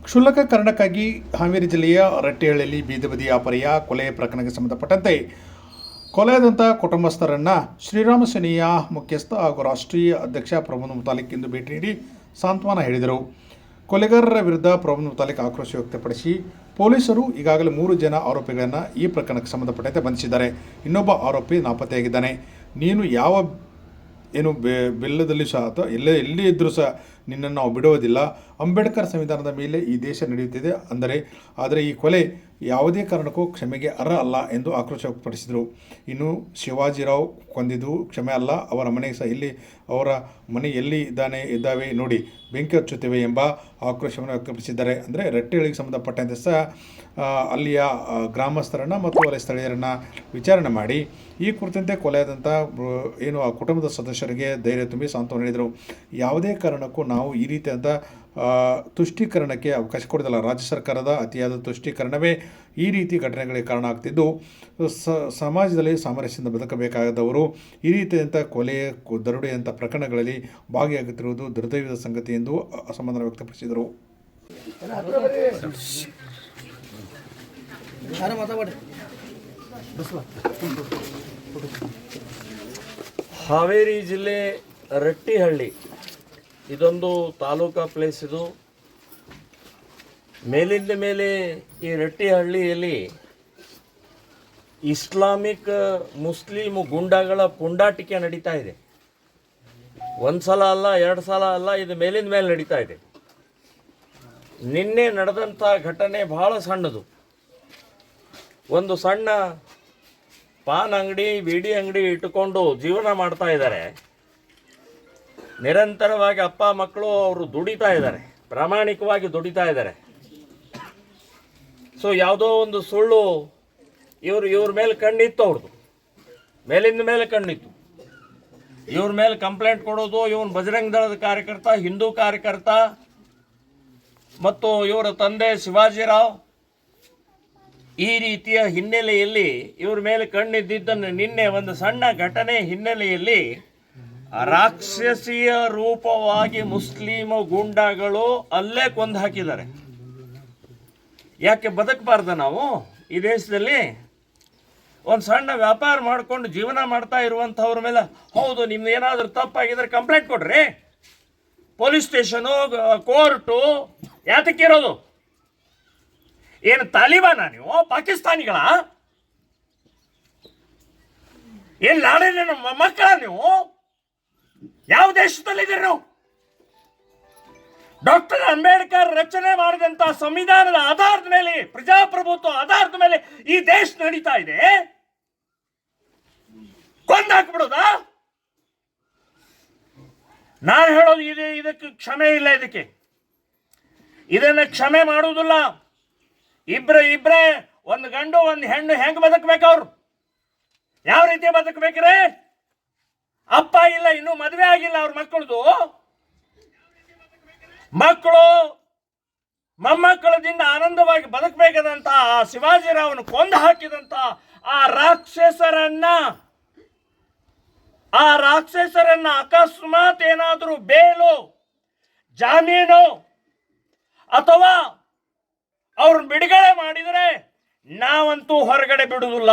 ಕ್ಷುಲ್ಲಕ ಕಾರಣಕ್ಕಾಗಿ ಹಾವೇರಿ ಜಿಲ್ಲೆಯ ರಟ್ಟಿಹಳ್ಳಿಯಲ್ಲಿ ಬೀದಿ ಬದಿ ವ್ಯಾಪಾರಿಯ ಕೊಲೆ ಪ್ರಕರಣಕ್ಕೆ ಸಂಬಂಧಪಟ್ಟಂತೆ ಕೊಲೆಯಾದಂಥ ಕುಟುಂಬಸ್ಥರನ್ನು ಶ್ರೀರಾಮ ಸೇನೆಯ ಮುಖ್ಯಸ್ಥ ಹಾಗೂ ರಾಷ್ಟ್ರೀಯ ಅಧ್ಯಕ್ಷ ಪ್ರಮೋದ್ ಮುತಾಲಿಕ್ ಇಂದು ಭೇಟಿ ನೀಡಿ ಸಾಂತ್ವನ ಹೇಳಿದರು. ಕೊಲೆಗಾರರ ವಿರುದ್ಧ ಪ್ರಮೋದ್ ಮುತಾಲಿಕ್ ಆಕ್ರೋಶ ವ್ಯಕ್ತಪಡಿಸಿ ಪೊಲೀಸರು ಈಗಾಗಲೇ 3 ಜನ ಆರೋಪಿಗಳನ್ನು ಈ ಪ್ರಕರಣಕ್ಕೆ ಸಂಬಂಧಪಟ್ಟಂತೆ ಬಂಧಿಸಿದ್ದಾರೆ. ಇನ್ನೊಬ್ಬ ಆರೋಪಿ ನಾಪತ್ತೆಯಾಗಿದ್ದಾನೆ. ನೀನು ಯಾವ ಬೆಲ್ಲದಲ್ಲಿ ಸಹ ಅಥವಾ ಎಲ್ಲಿ ಇದ್ದರೂ ಸಹ ನಿನ್ನನ್ನು ನಾವು ಬಿಡುವುದಿಲ್ಲ. ಅಂಬೇಡ್ಕರ್ ಸಂವಿಧಾನದ ಮೇಲೆ ಈ ದೇಶ ನಡೆಯುತ್ತಿದೆ ಆದರೆ ಈ ಕೊಲೆ ಯಾವುದೇ ಕಾರಣಕ್ಕೂ ಕ್ಷಮೆಗೆ ಅರ್ಹ ಅಲ್ಲ ಎಂದು ಆಕ್ರೋಶ ವ್ಯಕ್ತಪಡಿಸಿದರು. ಇನ್ನು ಶಿವಾಜಿರಾವ್ ಕೊಂದಿದ್ದು ಕ್ಷಮೆ ಅಲ್ಲ, ಅವರ ಮನೆ ಎಲ್ಲಿ ಇದ್ದಾವೆ ನೋಡಿ ಬೆಂಕಿ ಹಚ್ಚುತ್ತೇವೆ ಎಂಬ ಆಕ್ರೋಶವನ್ನು ವ್ಯಕ್ತಪಡಿಸಿದ್ದಾರೆ. ಅಂದರೆ ರಟ್ಟಿಹಳ್ಳಿಗೆ ಸಂಬಂಧಪಟ್ಟಂತೆ ಸಹ ಅಲ್ಲಿಯ ಗ್ರಾಮಸ್ಥರನ್ನು ಮತ್ತು ಅಲ್ಲಿ ಸ್ಥಳೀಯರನ್ನು ವಿಚಾರಣೆ ಮಾಡಿ ಈ ಕುರಿತಂತೆ ಕೊಲೆಯಾದಂಥ ಆ ಕುಟುಂಬದ ಸದಸ್ಯರಿಗೆ ಧೈರ್ಯ ತುಂಬಿ ಸಾಂತ್ವನ ನೀಡಿದರು. ಯಾವುದೇ ಕಾರಣಕ್ಕೂ ನಾವು ಈ ರೀತಿಯಾದ ತುಷ್ಟೀಕರಣಕ್ಕೆ ಅವಕಾಶ ಕೊಡೋದಿಲ್ಲ. ರಾಜ್ಯ ಸರ್ಕಾರದ ಅತಿಯಾದ ತುಷ್ಟೀಕರಣವೇ ಈ ರೀತಿ ಘಟನೆಗಳಿಗೆ ಕಾರಣ ಆಗ್ತಿದ್ದು, ಸಮಾಜದಲ್ಲಿ ಸಾಮರಸ್ಯದಿಂದ ಬದುಕಬೇಕಾದವರು ಈ ರೀತಿಯಂಥ ಕೊಲೆ ದರೋಡೆಯಂಥ ಪ್ರಕರಣಗಳಲ್ಲಿ ಭಾಗಿಯಾಗುತ್ತಿರುವುದು ದುರ್ದೈವದ ಸಂಗತಿ ಎಂದು ಅಸಮಾಧಾನ ವ್ಯಕ್ತಪಡಿಸಿದರು. ಹಾವೇರಿ ಜಿಲ್ಲೆ ರಟ್ಟಿಹಳ್ಳಿ ಇದೊಂದು ತಾಲೂಕಾ ಪ್ಲೇಸ್. ಇದು ಮೇಲಿಂದ ಮೇಲೆ ಈ ರಟ್ಟಿಹಳ್ಳಿಯಲ್ಲಿ ಇಸ್ಲಾಮಿಕ್ ಮುಸ್ಲಿಂ ಗುಂಡಾಗಳ ಪುಂಡಾಟಿಕೆ ನಡೀತಾ ಇದೆ. ಒಂದು ಸಲ ಅಲ್ಲ, 2 ಸಲ ಅಲ್ಲ, ಇದು ಮೇಲಿಂದ ಮೇಲೆ ನಡೀತಾ ಇದೆ. ನಿನ್ನೆ ನಡೆದಂಥ ಘಟನೆ ಬಹಳ ಸಣ್ಣದು. ಒಂದು ಸಣ್ಣ ಪಾನ್ ಅಂಗಡಿ, ಬೀಡಿ ಅಂಗಡಿ ಇಟ್ಟುಕೊಂಡು ಜೀವನ ಮಾಡ್ತಾ ಇದ್ದಾರೆ. ನಿರಂತರವಾಗಿ ಅಪ್ಪ ಮಕ್ಕಳು ಅವರು ದುಡಿತಾ ಇದ್ದಾರೆ, ಪ್ರಾಮಾಣಿಕವಾಗಿ ದುಡಿತಾ ಇದ್ದಾರೆ. ಸೊ ಯಾವುದೋ ಒಂದು ಸುಳ್ಳು ಇವ್ರ ಮೇಲೆ ಕಣ್ಣಿತ್ತು, ಅವ್ರದ್ದು ಮೇಲಿಂದ ಮೇಲೆ ಕಣ್ಣಿತ್ತು. ಇವ್ರ ಮೇಲೆ ಕಂಪ್ಲೇಂಟ್ ಕೊಡೋದು, ಇವನು ಬಜರಂಗ ದಳದ ಕಾರ್ಯಕರ್ತ, ಹಿಂದೂ ಕಾರ್ಯಕರ್ತ, ಮತ್ತು ಇವರ ತಂದೆ ಶಿವಾಜಿರಾವ್, ಈ ರೀತಿಯ ಹಿನ್ನೆಲೆಯಲ್ಲಿ ಇವ್ರ ಮೇಲೆ ಕಣ್ಣಿದ್ದನ್ನು ನಿನ್ನೆ ಒಂದು ಸಣ್ಣ ಘಟನೆ ಹಿನ್ನೆಲೆಯಲ್ಲಿ ರಾಕ್ಷಸೀಯ ರೂಪವಾಗಿ ಮುಸ್ಲಿಂ ಗೂಂಡಾಗಳು ಅಲ್ಲೇ ಕೊಂದು ಹಾಕಿದ್ದಾರೆ. ಯಾಕೆ ಬದುಕಬಾರ್ದ ನಾವು ಈ ದೇಶದಲ್ಲಿ? ಒಂದು ಸಣ್ಣ ವ್ಯಾಪಾರ ಮಾಡಿಕೊಂಡು ಜೀವನ ಮಾಡ್ತಾ ಇರುವಂಥವ್ರ ಮೇಲೆ ಹೌದು ನಿಮ್ದು ಏನಾದರೂ ತಪ್ಪಾಗಿದ್ರೆ ಕಂಪ್ಲೇಂಟ್ ಕೊಡ್ರಿ. ಪೊಲೀಸ್ ಸ್ಟೇಷನು, ಕೋರ್ಟು ಯಾತಕ್ಕಿರೋದು? ಏನು ತಾಲಿಬಾನ ನೀವು? ಪಾಕಿಸ್ತಾನಿಗಳ? ಏನು ನಾಡಿನ ಮಕ್ಕಳ ನೀವು? ಯಾವ ದೇಶದಲ್ಲಿದ್ದೀರಿ ನೀವು? ಡಾಕ್ಟರ್ ಅಂಬೇಡ್ಕರ್ ರಚನೆ ಮಾಡಿದಂಥ ಸಂವಿಧಾನದ ಆಧಾರದ ಮೇಲೆ, ಪ್ರಜಾಪ್ರಭುತ್ವ ಆಧಾರದ ಮೇಲೆ ಈ ದೇಶ ನಡೀತಾ ಇದೆ. ಕೊಂದಾಕ್ಬಿಡೋದಾ? ನಾನು ಹೇಳೋದು ಇದಕ್ಕೆ ಕ್ಷಮೆ ಇಲ್ಲ. ಇದನ್ನು ಕ್ಷಮೆ ಮಾಡುವುದಿಲ್ಲ. ಇಬ್ರೇ ಒಂದು ಗಂಡು ಒಂದು ಹೆಣ್ಣು ಹೆಂಗೆ ಬದುಕಬೇಕು? ಅವ್ರು ಯಾವ ರೀತಿ ಬದುಕಬೇಕ್ರೆ? ಅಪ್ಪ ಇಲ್ಲ, ಇನ್ನೂ ಮದುವೆ ಆಗಿಲ್ಲ ಅವ್ರ ಮಕ್ಕಳು ಮೊಮ್ಮಕ್ಕಳದಿಂದ ಆನಂದವಾಗಿ ಬದುಕಬೇಕಾದಂತ ಆ ಶಿವಾಜಿರಾವ್ನ ಕೊಂದು ಹಾಕಿದಂತ ಆ ರಾಕ್ಷಸರನ್ನ ಅಕಸ್ಮಾತ್ ಏನಾದರೂ ಬೇಲು, ಜಾಮೀನು ಅಥವಾ ಅವ್ರನ್ನ ಬಿಡುಗಡೆ ಮಾಡಿದರೆ ನಾವಂತೂ ಹೊರಗಡೆ ಬಿಡುವುದಿಲ್ಲ.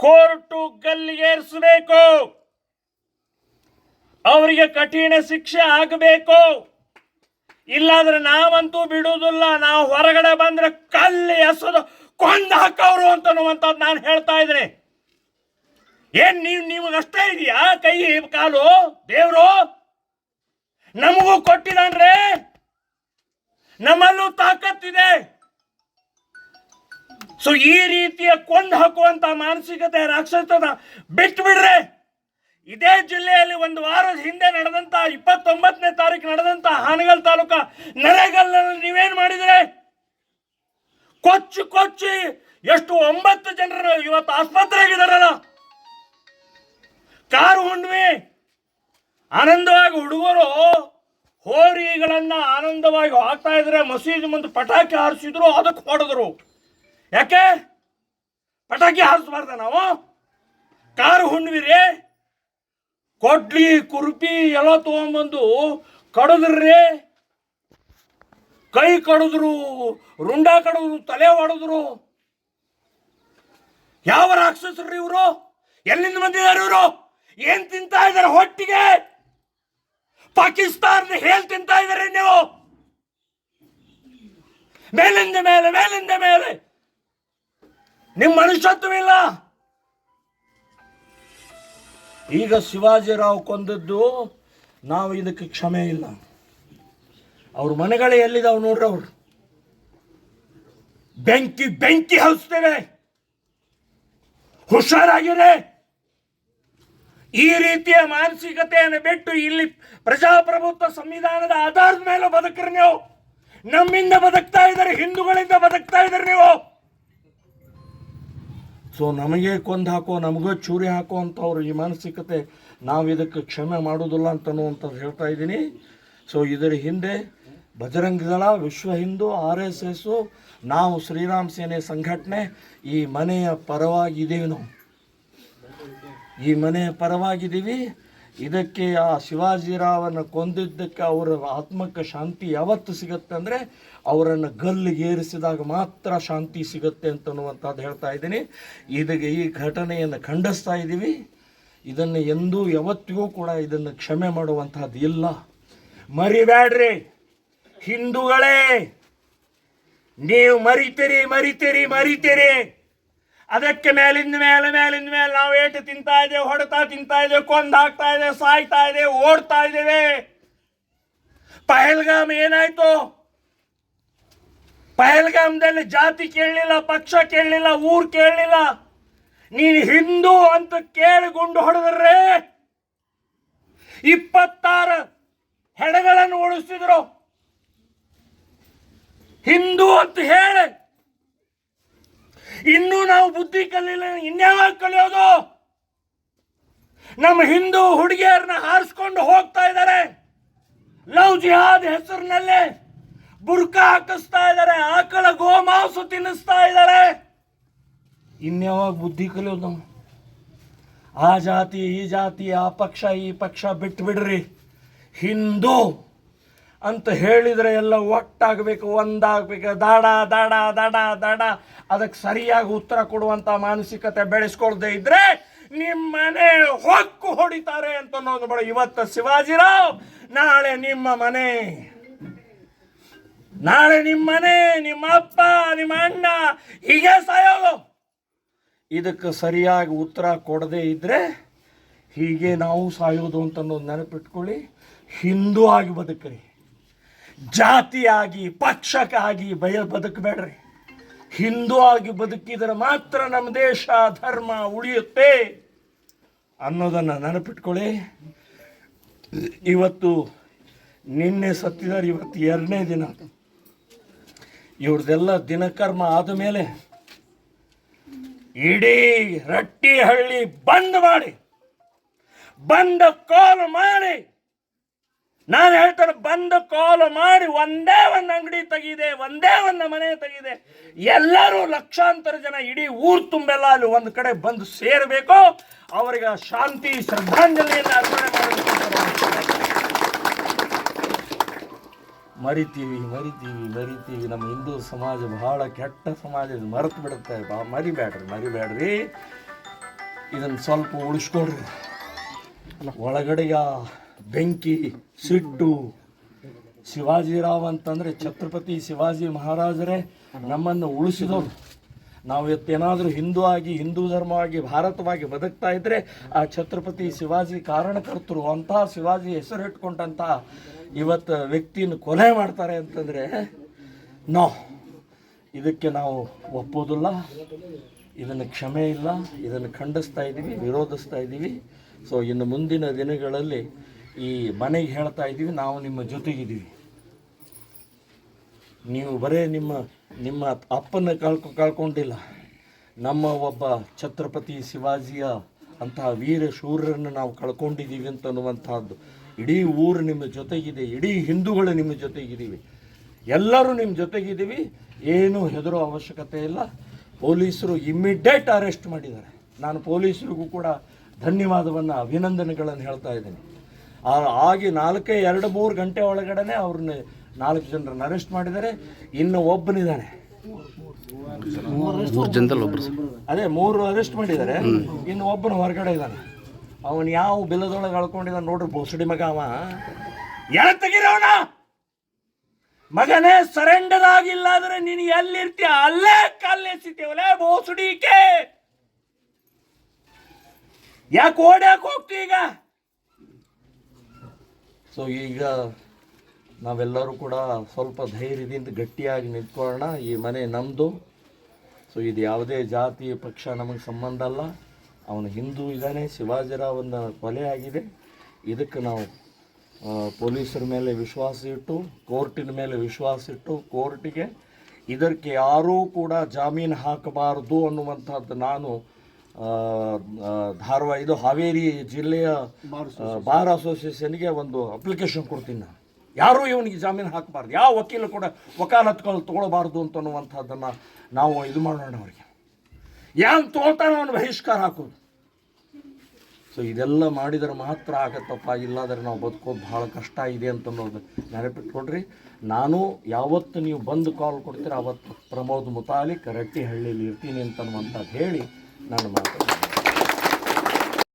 ಕೋರ್ಟು ಗಲ್ಲಿಗೇರಿಸಬೇಕು, ಅವರಿಗೆ ಕಠಿಣ ಶಿಕ್ಷೆ ಆಗಬೇಕು. ಇಲ್ಲಾಂದ್ರೆ ನಾವಂತೂ ಬಿಡುವುದಿಲ್ಲ. ನಾವು ಹೊರಗಡೆ ಬಂದ್ರೆ ಕಲ್ಲಿ ಎಸೋದು ಕೊಂದು ಹಾಕವ್ರು ಅಂತನ್ನುವಂಥದ್ದು ನಾನು ಹೇಳ್ತಾ ಇದ್ದೀನಿ. ಏನ್ ನಿಮಗಷ್ಟೇ ಇದೆಯಾ ಕೈ ಕಾಲು? ದೇವ್ರು ನಮಗೂ ಕೊಟ್ಟಿದ್ದಾನ್ರೆ, ನಮ್ಮಲ್ಲೂ ತಾಕತ್ತಿದೆ. ಸೊ ಈ ರೀತಿಯ ಕೊಂದು ಹಾಕುವಂತ ಮಾನಸಿಕತೆ, ರಾಕ್ಷಸನ ಬಿಟ್ಟು ಬಿಡ್ರೆ. ಇದೇ ಜಿಲ್ಲೆಯಲ್ಲಿ ಒಂದು ವಾರದ ಹಿಂದೆ ನಡೆದಂತ 29ನೇ ತಾರೀಕು ನಡೆದಂತ ಹಾನಗಲ್ ತಾಲೂಕ ನರೇಗಲ್ನಲ್ಲಿ ನೀವೇನ್ ಮಾಡಿದ್ರೆ? ಕೊಚ್ಚಿ ಎಷ್ಟು 9 ಜನರು ಇವತ್ತು ಆಸ್ಪತ್ರೆಗಿದಾರಲ್ಲ. ಕಾರು ಹುಣ್ಣಿಮೆ ಆನಂದವಾಗಿ ಹುಡುಗರು ಹೋರಿಗಳನ್ನ ಆನಂದವಾಗಿ ಹಾಕ್ತಾ ಇದ್ರೆ, ಮಸೀದಿ ಮುಂದೆ ಪಟಾಕಿ ಹಾರಿಸಿದ್ರು, ಅದಕ್ಕೆ ಹೊಡೆದ್ರು. ಯಾಕೆ ಪಟಾಕಿ ಹಾರಿಸಬಾರ್ದ ನಾವು? ಕಾರು ಹುಣ್ಣಿಮೆ ಕೊಡ್ಲಿ ಕುರುಪಿ ಎಲ್ಲ ತಗೊಂಡ್ಬಂದು ಕಡಿದ್ರಿ. ಕೈ ಕಡಿದ್ರು, ರುಂಡ ಕಡಿದ್ರು, ತಲೆ ಹೊಡೆದ್ರು. ಯಾವ ರಾಕ್ಷಸರು ಇವರು? ಎಲ್ಲಿಂದ ಬಂದಿದ್ದಾರೆ ಇವರು? ಏನ್ ತಿಂತಾ ಇದ್ದಾರೆ ಹೊಟ್ಟಿಗೆ? ಪಾಕಿಸ್ತಾನದ ಹೇಲ್ ತಿಂತಾ ಇದ್ದಾರೆ ನೀವು. ಮೇಲಿಂದ ಮೇಲೆ ಮೇಲಿಂದ ಮೇಲೆ ನಿಮ್ಮ ಮನುಷ್ಯತ್ವವಿಲ್ಲ. ಈಗ ಶಿವಾಜಿರಾವ್ ಕೊಂದದ್ದು ನಾವು ಇದಕ್ಕೆ ಕ್ಷಮೆ ಇಲ್ಲ. ಅವ್ರ ಮನೆಗಳೇ ಎಲ್ಲಿದಾವ್ ನೋಡ್ರಿ. ಅವ್ರು ಬೆಂಕಿ ಬೆಂಕಿ ಹಚ್ತೇವೆ, ಹುಷಾರಾಗಿರೆ. ಈ ರೀತಿಯ ಮಾನಸಿಕತೆಯನ್ನು ಬಿಟ್ಟು ಇಲ್ಲಿ ಪ್ರಜಾಪ್ರಭುತ್ವ ಸಂವಿಧಾನದ ಆಧಾರದ ಮೇಲೆ ಬದುಕ್ರಿ ನೀವು. ನಮ್ಮಿಂದ ಬದುಕ್ತಾ ಇದ್ದಾರೆ, ಹಿಂದೂಗಳಿಂದ ಬದುಕ್ತಾ ಇದ್ದಾರೆ ನೀವು. ಸೊ ನಮಗೆ ಕೊಂದು ಹಾಕೋ, ನಮಗೂ ಚೂರಿ ಹಾಕೋ ಅಂತವ್ರು ಈ ಮಾನಸಿಕತೆ, ನಾವು ಇದಕ್ಕೆ ಕ್ಷಮೆ ಮಾಡೋದಿಲ್ಲ ಅಂತನ್ನುವಂಥದ್ದು ಹೇಳ್ತಾ ಇದ್ದೀನಿ. ಸೊ ಇದರ ಹಿಂದೆ ಬಜರಂಗ ದಳ, ವಿಶ್ವ ಹಿಂದೂ, RSS, ನಾವು ಶ್ರೀರಾಮ್ ಸೇನೆ ಸಂಘಟನೆ ಈ ಮನೆಯ ಪರವಾಗಿದ್ದೀವಿ. ನಾವು ಈ ಮನೆಯ ಪರವಾಗಿದ್ದೀವಿ. ಇದಕ್ಕೆ ಆ ಶಿವಾಜಿರಾವನ ಕೊಂದಿದ್ದಕ್ಕೆ ಅವರ ಆತ್ಮಕ್ಕೆ ಶಾಂತಿ ಯಾವತ್ತು ಸಿಗುತ್ತೆ ಅಂದರೆ ಅವರನ್ನು ಗಲ್ಲಿಗೇರಿಸಿದಾಗ ಮಾತ್ರ ಶಾಂತಿ ಸಿಗುತ್ತೆ ಅಂತನ್ನುವಂಥದ್ದು ಹೇಳ್ತಾ ಇದ್ದೀನಿ. ಇದಕ್ಕೆ ಈ ಘಟನೆಯನ್ನು ಖಂಡಿಸ್ತಾ ಇದ್ದೀವಿ. ಇದನ್ನು ಎಂದೂ ಯಾವತ್ತಿಗೂ ಕೂಡ ಇದನ್ನು ಕ್ಷಮೆ ಮಾಡುವಂಥದ್ದು ಇಲ್ಲ. ಮರಿಬೇಡ್ರಿ ಹಿಂದೂಗಳೇ, ನೀವು ಮರಿತೀರಿ ಮರಿತೀರಿ ಮರಿತೀರಿ. ಅದಕ್ಕೆ ಮೇಲಿಂದ ಮೇಲೆ ನಾವು ಏಟು ತಿಂತಾ ಇದ್ದೇವೆ, ಹೊಡೆತಾ ತಿಂತಾ ಇದ್ದೇವೆ, ಕೊಂದು ಹಾಕ್ತಾ ಇದ್ದೇವೆ, ಸಾಯ್ತಾ ಇದ್ದೇವೆ, ಓಡ್ತಾ ಇದ್ದೇವೆ. ಪಹಲ್ಗಾಮ್ ಏನಾಯ್ತು? ಪಹಲ್ಗಾಮದಲ್ಲಿ ಜಾತಿ ಕೇಳಲಿಲ್ಲ, ಪಕ್ಷ ಕೇಳಲಿಲ್ಲ, ಊರು ಕೇಳಲಿಲ್ಲ. ನೀನು ಹಿಂದೂ ಅಂತ ಕೇಳಿ ಗುಂಡು ಹೊಡೆದ್ರೆ 26 ಹೆಣಗಳನ್ನು ಉಳಿಸಿದ್ರು. ಹಿಂದೂ ಅಂತ ಹೇಳಿ ಇನ್ನೂ ನಾವು ಬುದ್ಧಿ ಕಲಿಯಲ್ಲ. ಇನ್ಯಾವಾಗ ಕಲಿಯೋದು? ನಮ್ಮ ಹಿಂದೂ ಹುಡುಗಿಯರನ್ನ ಹಾರಿಸ್ಕೊಂಡು ಹೋಗ್ತಾ ಇದ್ದಾರೆ. ಲವ್ ಜಿಹಾದ್ ಹೆಸರಿನಲ್ಲಿ ಬುರ್ಕಾ ಹಾಕಿಸ್ತಾ ಇದ್ದಾರೆ, ಆಕಳ ಗೋಮಾಂಸ ತಿನ್ನಿಸ್ತಾ ಇದ್ದಾರೆ. ಇನ್ಯಾವಾಗ ಬುದ್ಧಿ ಕಲಿಯೋದು ನಾವು? ಆ ಜಾತಿ ಈ ಜಾತಿ, ಆ ಪಕ್ಷ ಈ ಪಕ್ಷ ಬಿಟ್ಟು ಬಿಡ್ರಿ. ಹಿಂದೂ ಅಂತ ಹೇಳಿದರೆ ಎಲ್ಲ ಒಟ್ಟಾಗಬೇಕು, ಒಂದಾಗಬೇಕು. ದಾಡ ದಾಡ ದಾಡ ದಾಡ ಅದಕ್ಕೆ ಸರಿಯಾಗಿ ಉತ್ತರ ಕೊಡುವಂಥ ಮಾನಸಿಕತೆ ಬೆಳೆಸ್ಕೊಳ್ದೇ ಇದ್ರೆ ನಿಮ್ಮನೆ ಹೊಕ್ಕು ಹೊಡಿತಾರೆ ಅಂತ ಅನ್ನೋದು ಬೇಡ. ಇವತ್ತು ಶಿವಾಜಿರಾವ್, ನಾಳೆ ನಿಮ್ಮ ಮನೆ, ನಾಳೆ ನಿಮ್ಮ ಮನೆ, ನಿಮ್ಮ ಅಪ್ಪ, ನಿಮ್ಮ ಅಣ್ಣ, ಹೀಗೆ ಸಾಯೋದು. ಇದಕ್ಕೆ ಸರಿಯಾಗಿ ಉತ್ತರ ಕೊಡದೇ ಇದ್ರೆ ಹೀಗೆ ನಾವು ಸಾಯೋದು ಅಂತ ಅನ್ನೋದು ನೆನಪಿಟ್ಕೊಳ್ಳಿ. ಹಿಂದೂ ಆಗಿ ಬದುಕ್ರಿ, ಜಾತಿಯಾಗಿ ಪಕ್ಷಕ್ಕಾಗಿ ಬದುಕಬೇಡ್ರಿ. ಹಿಂದೂ ಆಗಿ ಬದುಕಿದರೆ ಮಾತ್ರ ನಮ್ಮ ದೇಶ ಧರ್ಮ ಉಳಿಯುತ್ತೆ ಅನ್ನೋದನ್ನು ನೆನಪಿಟ್ಕೊಳ್ಳಿ. ಇವತ್ತು ನಿನ್ನೆ ಸತ್ತಿದ್ದಾರೆ, ಇವತ್ತು 2ನೇ ದಿನ. ಇವ್ರದ್ದೆಲ್ಲ ದಿನಕರ್ಮ ಆದ ಮೇಲೆ ಇಡೀ ರಟ್ಟಿಹಳ್ಳಿ ಬಂದ್ ಮಾಡಿ, ಬಂದ ಕಾಲ್ ಮಾಡಿ, ನಾನು ಹೇಳ್ತಾರೆ ಬಂದು ಕಾಲ್ ಮಾಡಿ, ಒಂದೇ ಒಂದು ಅಂಗಡಿ ತೆಗಿದೆ, ಒಂದೇ ಒಂದು ಮನೆ ತೆಗಿದೆ. ಎಲ್ಲರೂ ಲಕ್ಷಾಂತರ ಜನ, ಇಡೀ ಊರು ತುಂಬೆಲ್ಲ ಅಲ್ಲಿ ಒಂದು ಕಡೆ ಬಂದು ಸೇರಬೇಕು. ಅವರಿಗೆ ಶಾಂತಿ ಶ್ರದ್ಧಾಂಜಲಿಯನ್ನು ಅರ್ಪಣೆ ಮಾಡಬೇಕು. ಮರಿತೀವಿ. ನಮ್ಮ ಹಿಂದೂ ಸಮಾಜ ಬಹಳ ಕೆಟ್ಟ ಸಮಾಜ, ಇದು ಮರೆತು ಬಿಡುತ್ತೆ. ಮರಿಬೇಡ್ರಿ. ಇದನ್ನು ಸ್ವಲ್ಪ ಉಳಿಸ್ಕೊಳ್ರಿ. ಒಳಗಡೆಯ ಬೆಂಕಿ, ಸಿಟ್ಟು. ಶಿವಾಜಿರಾವ್ ಅಂತಂದರೆ ಛತ್ರಪತಿ ಶಿವಾಜಿ ಮಹಾರಾಜರೇ ನಮ್ಮನ್ನು ಉಳಿಸಿದವರು. ನಾವು ಇವತ್ತೇನಾದರೂ ಹಿಂದೂ ಆಗಿ, ಹಿಂದೂ ಧರ್ಮವಾಗಿ, ಭಾರತವಾಗಿ ಬದುಕ್ತಾ ಇದ್ದರೆ ಆ ಛತ್ರಪತಿ ಶಿವಾಜಿ ಕಾರಣಕರ್ತರು. ಅಂತಹ ಶಿವಾಜಿ ಹೆಸರಿಟ್ಕೊಂಡಂಥ ಇವತ್ತು ವ್ಯಕ್ತಿಯನ್ನು ಕೊಲೆ ಮಾಡ್ತಾರೆ ಅಂತಂದರೆ ಇದಕ್ಕೆ ನಾವು ಒಪ್ಪೋದಿಲ್ಲ. ಇದನ್ನು ಕ್ಷಮೆ ಇಲ್ಲ. ಇದನ್ನು ಖಂಡಿಸ್ತಾ ಇದ್ದೀವಿ, ವಿರೋಧಿಸ್ತಾ ಇದ್ದೀವಿ. ಸೊ ಇನ್ನು ಮುಂದಿನ ದಿನಗಳಲ್ಲಿ ಈ ಮನೆಗೆ ಹೇಳ್ತಾ ಇದ್ದೀವಿ, ನಾವು ನಿಮ್ಮ ಜೊತೆಗಿದ್ದೀವಿ. ನೀವು ಬರೇ ನಿಮ್ಮ ಅಪ್ಪನ ಕಳ್ಕೊಂಡಿಲ್ಲ, ನಮ್ಮ ಒಬ್ಬ ಛತ್ರಪತಿ ಶಿವಾಜಿಯ ಅಂತಹ ವೀರ ಶೂರರನ್ನು ನಾವು ಕಳ್ಕೊಂಡಿದ್ದೀವಿ ಅಂತನ್ನುವಂಥದ್ದು. ಇಡೀ ಊರು ನಿಮ್ಮ ಜೊತೆಗಿದೆ, ಇಡೀ ಹಿಂದೂಗಳು ನಿಮ್ಮ ಜೊತೆಗಿದ್ದೀವಿ, ಎಲ್ಲರೂ ನಿಮ್ಮ ಜೊತೆಗಿದ್ದೀವಿ. ಏನೂ ಹೆದರೋ ಅವಶ್ಯಕತೆ ಇಲ್ಲ. ಪೊಲೀಸರು ಇಮ್ಮಿಡಿಯೇಟ್ ಅರೆಸ್ಟ್ ಮಾಡಿದ್ದಾರೆ. ನಾನು ಪೊಲೀಸರಿಗೂ ಕೂಡ ಧನ್ಯವಾದವನ್ನು, ಅಭಿನಂದನೆಗಳನ್ನು ಹೇಳ್ತಾ ಇದ್ದೀನಿ. ಆಗಿ 2-3 ಗಂಟೆ ಒಳಗಡೆ ಅವ್ರನ್ನ 4 ಜನರನ್ನು ಅರೆಸ್ಟ್ ಮಾಡಿದ್ದಾರೆ. ಇನ್ನು ಒಬ್ಬನಿದ್ದಾನೆ, 3 ಜನದಲ್ಲಿ ಒಬ್ಬರು ಸರ್. ಅದೇ 3 ಅರೆಸ್ಟ್ ಮಾಡಿದ್ದಾರೆ. ಇನ್ನು ಒಬ್ಬನು ಹೊರಗಡೆ ಇದ್ದಾನೆ. ಅವನು ಯಾವ ಬಿಲ್ಲದೊಳಗೆ ಅಳ್ಕೊಂಡಿದ್ದಾನೆ ನೋಡ್ರಿ, ಬೋಸಡಿ ಮಗ ಅವ. ಯಾರು ತೆಗಿರೋಣ ಮಗನೇ, ಸರೆಂಡರ್ ಆಗಿಲ್ಲ ಅಂದ್ರೆ ನೀನು ಎಲ್ಲಿರ್ತೀಯ ಅಲ್ಲೇ ಕಲ್ಲೆಸಿತೀವಲ್ಲೇ ಬೋಸಡಿಕೆ. ಯಾಕೆ ಓಡ್ಯಾಕೆ ಹೋಗ್ತಿ ಈಗ? ಸೊ ಈಗ ನಾವೆಲ್ಲರೂ ಕೂಡ ಸ್ವಲ್ಪ ಧೈರ್ಯದಿಂದ ಗಟ್ಟಿಯಾಗಿ ನಿಂತ್ಕೊಳ್ಳೋಣ. ಈ ಮನೆ ನಮ್ಮದು. ಸೊ ಇದು ಯಾವುದೇ ಜಾತಿ ಪಕ್ಷ ನಮಗೆ ಸಂಬಂಧ ಅಲ್ಲ. ಅವನು ಹಿಂದೂ ಇದ್ದಾನೆ, ಶಿವಾಜಿರಾವನ ಕೊಲೆ ಆಗಿದೆ. ಇದಕ್ಕೆ ನಾವು ಪೊಲೀಸರ ಮೇಲೆ ವಿಶ್ವಾಸ ಇಟ್ಟು, ಕೋರ್ಟಿನ ಮೇಲೆ ವಿಶ್ವಾಸ ಇಟ್ಟು, ಕೋರ್ಟಿಗೆ ಇದಕ್ಕೆ ಯಾರೂ ಕೂಡ ಜಾಮೀನು ಹಾಕಬಾರ್ದು ಅನ್ನುವಂಥದ್ದು ನಾನು ಇದು ಹಾವೇರಿ ಜಿಲ್ಲೆಯ ಬಾರ್ ಅಸೋಸಿಯೇಷನ್ಗೆ ಒಂದು ಅಪ್ಲಿಕೇಶನ್ ಕೊಡ್ತೀನಿ. ನಾನು ಯಾರೂ ಇವನಿಗೆ ಜಾಮೀನು ಹಾಕಬಾರ್ದು, ಯಾವ ವಕೀಲ ಕೂಡ ವಕಾಲತ್ಗಳು ತೊಗೊಳ್ಬಾರ್ದು ಅಂತನ್ನುವಂಥದ್ದನ್ನು ನಾವು ಇದು ಮಾಡೋಣ. ಅವರಿಗೆ ಏನು ತೊಗೊಳ್ತಾನೆ ಅವನು ಬಹಿಷ್ಕಾರ ಹಾಕೋದು. ಸೊ ಇದೆಲ್ಲ ಮಾಡಿದರೆ ಮಾತ್ರ ಆಗತ್ತಪ್ಪ, ಇಲ್ಲಾದರೆ ನಾವು ಬದುಕೋದು ಭಾಳ ಕಷ್ಟ ಇದೆ ಅಂತನ್ನೋದು ನೆನಪಿಟ್ಕೊಡ್ರಿ. ನಾನು ಯಾವತ್ತು ನೀವು ಬಂದು ಕಾಲ್ ಕೊಡ್ತೀರ ಅವತ್ತು ಪ್ರಮೋದ್ ಮುತಾಲಿಕ್ ರಟ್ಟಿಹಳ್ಳಿಯಲ್ಲಿ ಇರ್ತೀನಿ ಅಂತನ್ನುವಂಥದ್ದು ಹೇಳಿ ನಾನು ಮಾತಾಡ್ತೀನಿ.